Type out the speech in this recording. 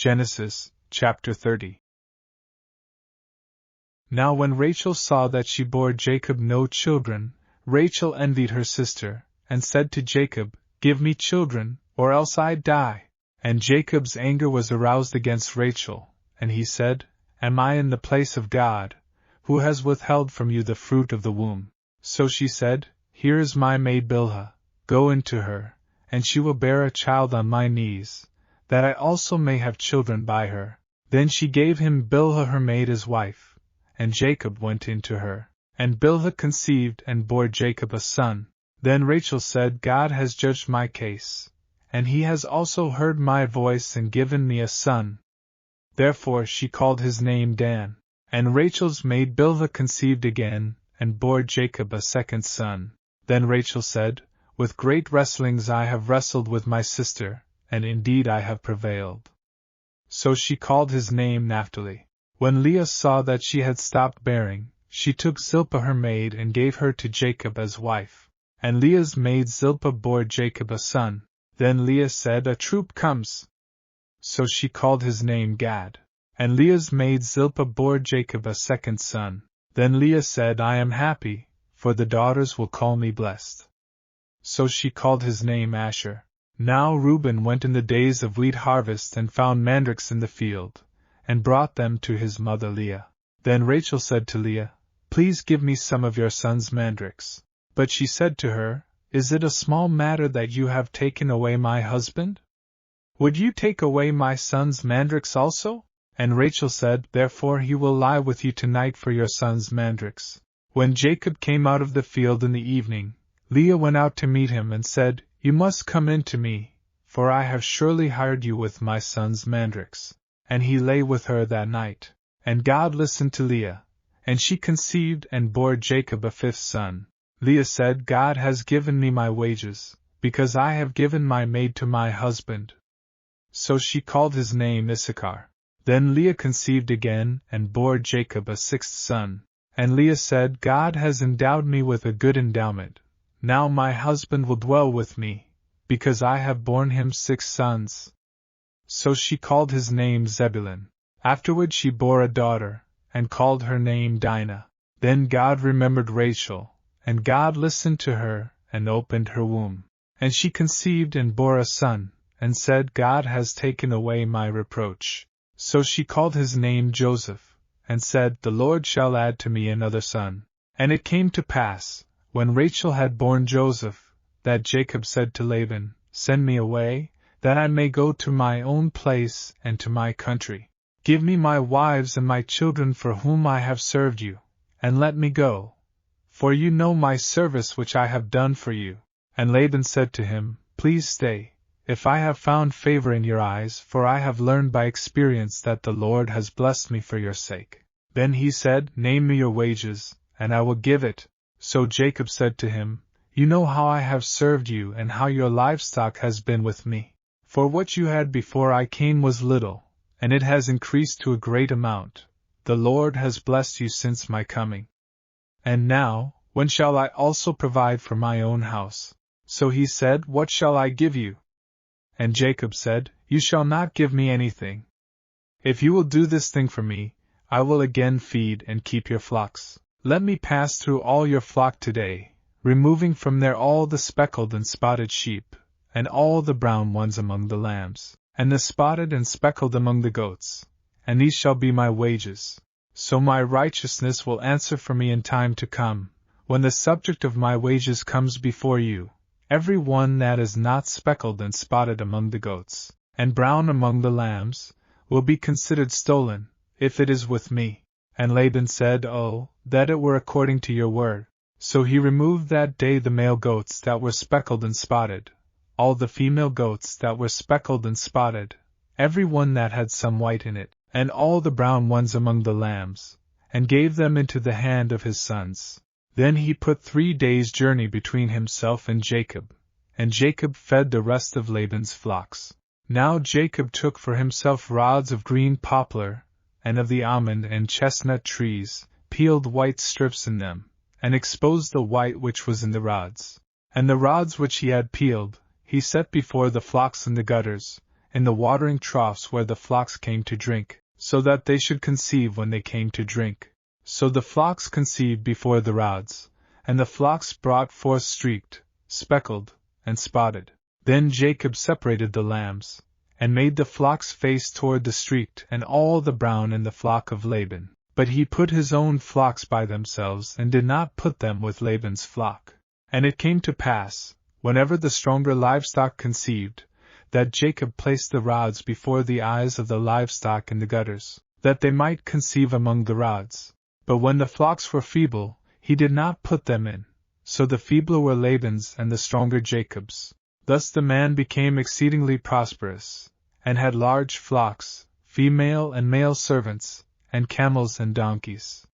Genesis, chapter 30. Now when Rachel saw that she bore Jacob no children, Rachel envied her sister, and said to Jacob, "Give me children, or else I die." And Jacob's anger was aroused against Rachel, and he said, "Am I in the place of God, who has withheld from you the fruit of the womb?" So she said, "Here is my maid Bilhah, go into her, and she will bear a child on my knees, that I also may have children by her." Then she gave him Bilhah her maid as wife, and Jacob went into her. And Bilhah conceived and bore Jacob a son. Then Rachel said, "God has judged my case, and he has also heard my voice and given me a son." Therefore she called his name Dan. And Rachel's maid Bilhah conceived again, and bore Jacob a second son. Then Rachel said, "With great wrestlings I have wrestled with my sister, and indeed I have prevailed." So she called his name Naphtali. When Leah saw that she had stopped bearing, she took Zilpah her maid and gave her to Jacob as wife. And Leah's maid Zilpah bore Jacob a son. Then Leah said, "A troop comes." So she called his name Gad. And Leah's maid Zilpah bore Jacob a second son. Then Leah said, "I am happy, for the daughters will call me blessed." So she called his name Asher. Now Reuben went in the days of wheat harvest and found mandrakes in the field, and brought them to his mother Leah. Then Rachel said to Leah, "Please give me some of your son's mandrakes." But she said to her, "Is it a small matter that you have taken away my husband? Would you take away my son's mandrakes also?" And Rachel said, "Therefore he will lie with you tonight for your son's mandrakes." When Jacob came out of the field in the evening, Leah went out to meet him and said, "You must come in to me, for I have surely hired you with my son's mandrakes." And he lay with her that night. And God listened to Leah, and she conceived and bore Jacob a fifth son. Leah said, "God has given me my wages, because I have given my maid to my husband." So she called his name Issachar. Then Leah conceived again and bore Jacob a sixth son. And Leah said, "God has endowed me with a good endowment. Now my husband will dwell with me, because I have borne him 6 sons. So she called his name Zebulun. Afterward she bore a daughter, and called her name Dinah. Then God remembered Rachel, and God listened to her, and opened her womb. And she conceived and bore a son, and said, "God has taken away my reproach." So she called his name Joseph, and said, "The Lord shall add to me another son." And it came to pass, when Rachel had borne Joseph, that Jacob said to Laban, "Send me away, that I may go to my own place and to my country. Give me my wives and my children for whom I have served you, and let me go. For you know my service which I have done for you." And Laban said to him, "Please stay, if I have found favor in your eyes, for I have learned by experience that the Lord has blessed me for your sake." Then he said, "Name me your wages, and I will give it." So Jacob said to him, "You know how I have served you and how your livestock has been with me. For what you had before I came was little, and it has increased to a great amount. The Lord has blessed you since my coming. And now, when shall I also provide for my own house?" So he said, "What shall I give you?" And Jacob said, "You shall not give me anything. If you will do this thing for me, I will again feed and keep your flocks. Let me pass through all your flock today, removing from there all the speckled and spotted sheep, and all the brown ones among the lambs, and the spotted and speckled among the goats, and these shall be my wages. So my righteousness will answer for me in time to come, when the subject of my wages comes before you. Every one that is not speckled and spotted among the goats, and brown among the lambs, will be considered stolen, if it is with me." And Laban said, "Oh, that it were according to your word." So he removed that day the male goats that were speckled and spotted, all the female goats that were speckled and spotted, every one that had some white in it, and all the brown ones among the lambs, and gave them into the hand of his sons. Then he put 3 days' journey between himself and Jacob, and Jacob fed the rest of Laban's flocks. Now Jacob took for himself rods of green poplar, and of the almond and chestnut trees, peeled white strips in them, and exposed the white which was in the rods. And the rods which he had peeled, he set before the flocks in the gutters, in the watering troughs where the flocks came to drink, so that they should conceive when they came to drink. So the flocks conceived before the rods, and the flocks brought forth streaked, speckled, and spotted. Then Jacob separated the lambs, and made the flocks face toward the streaked and all the brown in the flock of Laban. But he put his own flocks by themselves and did not put them with Laban's flock. And it came to pass, whenever the stronger livestock conceived, that Jacob placed the rods before the eyes of the livestock in the gutters, that they might conceive among the rods. But when the flocks were feeble, he did not put them in, so the feebler were Laban's and the stronger Jacob's. Thus the man became exceedingly prosperous, and had large flocks, female and male servants, and camels and donkeys.